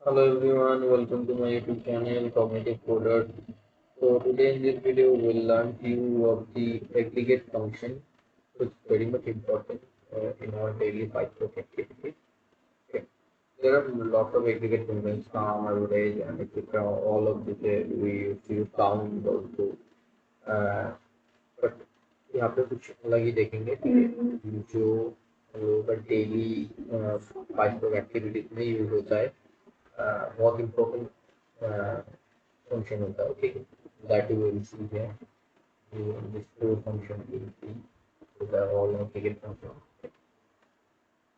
Hello everyone, welcome to my YouTube channel Cognitive Coder. So today in this video we'll learn few of the aggregate function which is very much important in our daily PySpark activity. Okay. There are lots of aggregate functions, sum, average and etc. All of this we use to count also. Uh, but यहाँ पे कुछ अलग ही देखेंगे जो हम लोगों का daily PySpark activities में यूज होता है बहुत इम्पोर्टेंट फंक्शन होता है ठीक है that you will see here this four function will see so they are all aggregate function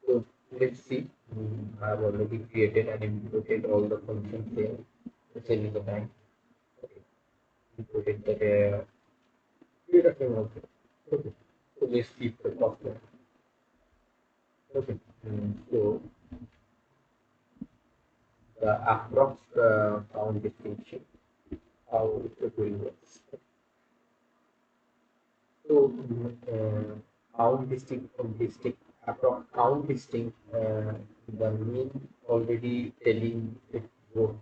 so let's see I have already created and imported all the functions here let's say in the time okay imported the data frame also okay so let's keep the cost okay so the approx count distinction how it will work. So count distinct from distinct approx count distinct the mean already telling it what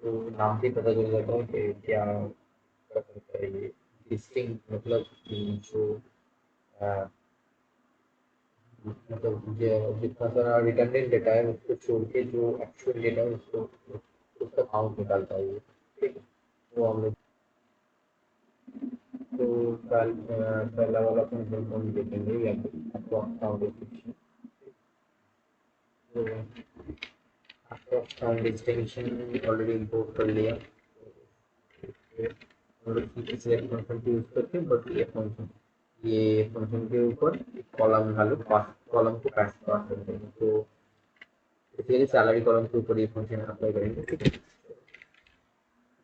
तो नाम से पता चल जाता है कि क्या कर सकता है ये डिस्टिंक्ट मतलब जो मतलब जितना सारा रिटर्नेंट डेटा है उसको छोड़ के जो एक्चुअल डेटा है उसको उसका काउंट निकालता है ये ठीक है वो हम लोग तो पहला वाला फंक्शन हम देखेंगे या फिर काउंट डिस्टिंक्शन तो काउंट डिस्टिंक्शन ऑलरेडी इंपोर्ट कर लिया और इसे फंक्शन को यूज करके बट ये फंक्शन के ऊपर कॉलम वैल्यू पास कॉलम को पास कर देंगे तो इसलिए सैलरी कॉलम के ऊपर ये फंक्शन अप्लाई करेंगे ठीक है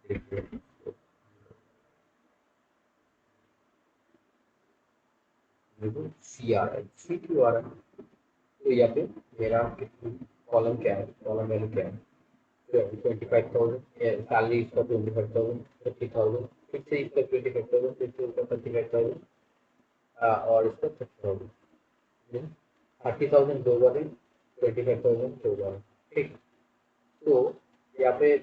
देखिए देखो सी आ रहा है सी क्यों आ रहा है तो यहाँ पे मेरा कॉलम क्या है कॉलम वैल्यू क्या है 25,000 सैलरी इसका 25,000 30,000 फिर से इसका 25,000 फिर से इसका 35,000 और इसका 30,000 30,000 दो बार है 25,000 दो बार ठीक तो यहाँ पे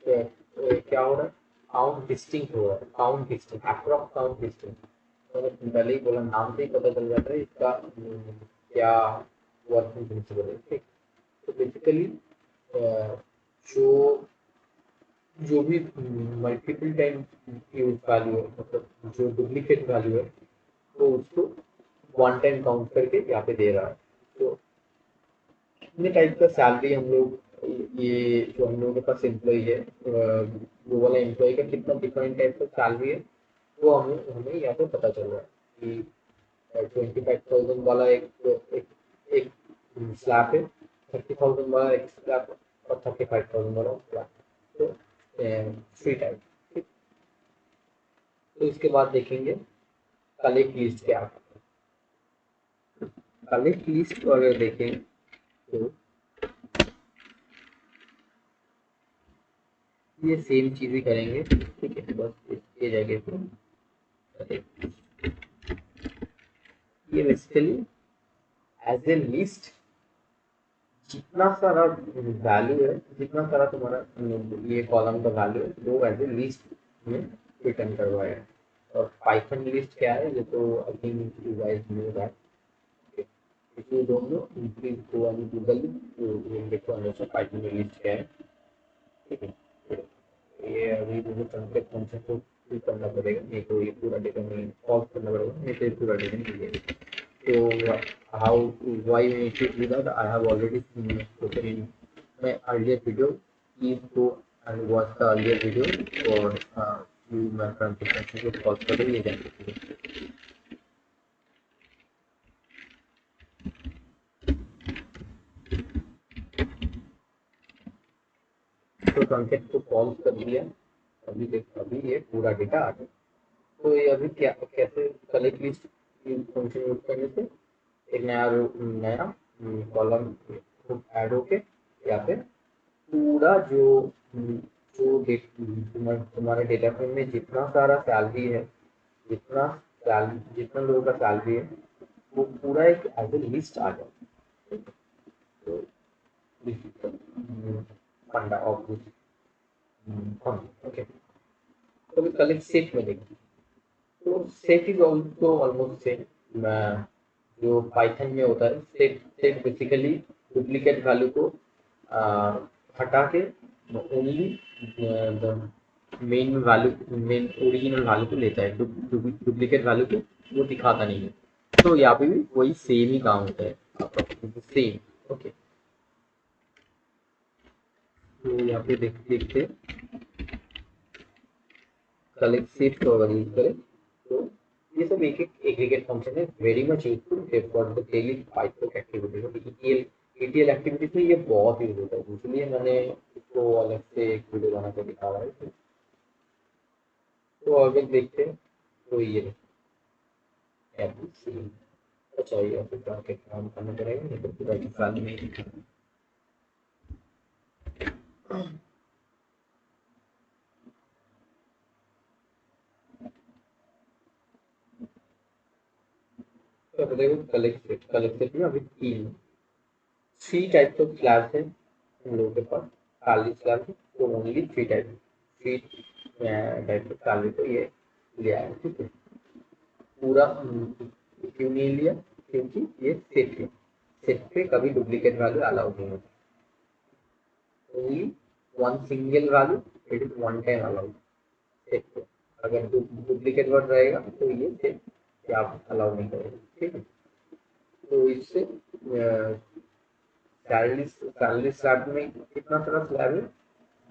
क्या हो रहा है काउंट डिस्टिंक्ट हो रहा है count distinct approx count distinct तो पहले ही बोला नाम से ही पता चल जाता है इसका क्या वर्किंग प्रिंसिपल है ठीक तो बेसिकली जो जो भी मल्टीपल टाइम यूज वैल्यू है मतलब जो डुप्लीकेट वैल्यू है तो उसको वन टाइम काउंट करके यहाँ पे दे रहा है तो कितने टाइप का सैलरी हम लोग ये जो हम लोगों के पास एम्प्लॉय है वो वाला एम्प्लॉय का कितना डिफरेंट टाइप का सैलरी है वो हमें हमें यहाँ पे पता चल रहा है कि 25,000 वाला एक स्लैब है 30,000 वाला एक स्लैब है और 35,000 वाला स्लैब तो थ्री टाइप ठीक तो इसके बाद देखेंगे कलेक्ट लिस्ट क्या है कलेक्ट लिस्ट को अगर देखें तो ये सेम चीज ही करेंगे ठीक है बस इसके जगह पे ये बेसिकली एज ए लिस्ट जितना सारा वैल्यू है जितना सारा तुम्हारा ये कॉलम का वैल्यू है वो एज ए लिस्ट में रिटर्न करवाया है और पाइथन लिस्ट क्या है ये तो I think you guys know that if you don't know please go and google it you will get to understand python list क्या है ठीक है ये अभी मुझे कंसेप्ट फंक्शन को फिल करना पड़ेगा नहीं तो ये पूरा डेटा नहीं कॉल करना पड़ेगा नहीं तो ये पूरा डेटा नहीं मिलेगा so how why we need to do that I have already spoken in my earlier video please go and watch the earlier video for you my friends को कॉल कर ये जाएंगे तो कंसेप्ट को कॉल कर दिया अभी देख अभी ये पूरा डेटा आ गया तो ये अभी क्या कैसे कलेक्ट लिस्ट फंक्शन यूज करने से एक नया कॉलम ऐड होके यहाँ पे पूरा जो जो तुम्हारे डेटा फ्रेम में जितना सारा सैलरी है जितना लोगों का सैलरी है वो पूरा एक एज ए लिस्ट आ जाए तो funda of this function. Okay, so we collect set में देखते हैं. तो set is also almost same. जो पाइथन में होता है सेट बेसिकली डुप्लीकेट वैल्यू को हटा के only main value main original value को लेता है. डुप्लीकेट वैल्यू को वो दिखाता नहीं है. तो यहाँ पे भी वही सेम ही काम होता है सेम. ओके, तो यहाँ पे देखते कलेक्ट सेट को अगर यूज करें तो ये सब एक एक एग्रीगेट फंक्शन है. Very much useful for the daily Python activities. ETL activities में ये बहुत यूज होता है, इसलिए मैंने इसको अलग से एक वीडियो बना के दिखा रहा है. तो अगर देखते हैं तो ये अच्छा ये जाके काम करना पड़ेगा, नहीं तो पूरा फाइल में ही. तो देखो कलेक्ट सेट में अभी थ्री टाइप्स ऑफ स्लैब्स हैं हम लोगों के पास. खाली स्लैब है तो only three type of salary को ये लिया है. ठीक है, पूरा क्यों नहीं लिया? क्योंकि ये सेट है. सेट पे कभी डुप्लीकेट वैल्यू अलाउ नहीं होता. Only one single value, it is one time allowed set पे. अगर डुप्लीकेट वर्ड रहेगा तो ये सेट आप अलाउ नहीं करेगा. ठीक है, तो इससे सैलरी स्लैब में कितना सारा स्लैब है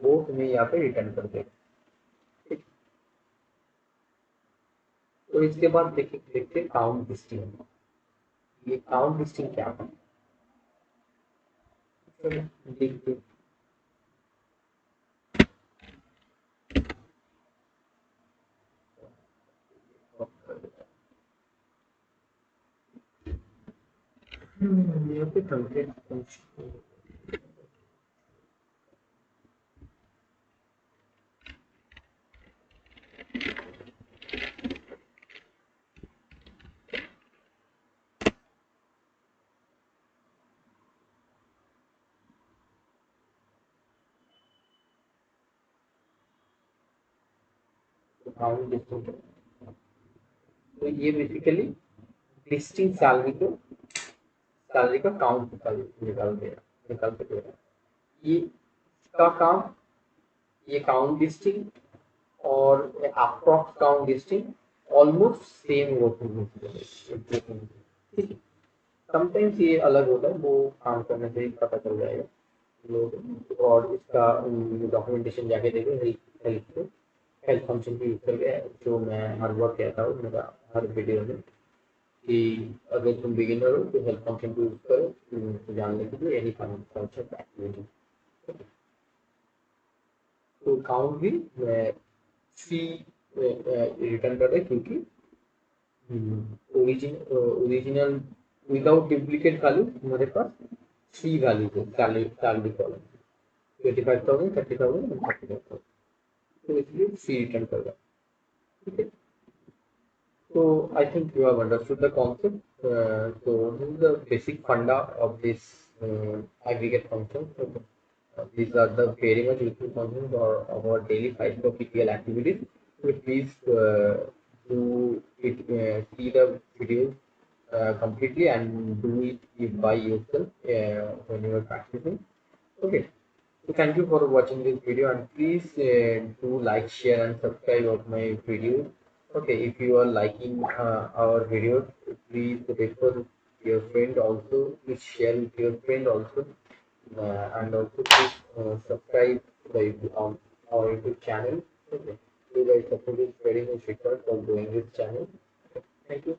वो तुम्हें यहाँ पे रिटर्न कर देगा. ठीक, तो इसके बाद देखते काउंट डिस्टिंक्ट. ये काउंट डिस्टिंक्ट क्या है? चलो देखते. यहाँ पे कंटेंट फंक्शन काउंट डिस्टिंक्ट. तो ये बेसिकली डिस्टिंक्ट सैलरी का काउंट निकाल के दे रहा है. ये इसका काम, ये काउंट डिस्टिंक्ट और approx count distinct almost same working है. समटाइम्स ये अलग होता है, वो काम करने से पता चल जाएगा लोग. और इसका डॉक्यूमेंटेशन जाके देखें हेल्प फंक्शन की यूज करके, जो मैं हर वर्क कहता हूँ मेरा हर वीडियो में कि अगर तुम बिगिनर हो तो हेल्प फंक्शन को यूज करो तो जानने के लिए एनी फंक्शन एक्टिविटी. तो काउंट भी थ्री रिटर्न कर रहे क्योंकि ओरिजिनल विदाउट डुप्लीकेट वैल्यू हमारे पास थ्री वैल्यू है सैलरी कॉलम 25,000, 30,000 और 35,000. तो इसलिए थ्री रिटर्न कर रहा है. ठीक है, so I think you have understood the concept. So this is the basic funda of this aggregate function. So, these are the very much useful functions for our daily PySpark ETL activities. So please do it, see the videos completely and do it by yourself when you are practicing. Okay. So thank you for watching this video, and please do like, share and subscribe of my videos. Okay, if you are liking our videos, please refer your friend also, please share with your friend also, and also please subscribe on our YouTube channel. Okay, you guys support is very much required for growing this channel. Okay, thank you.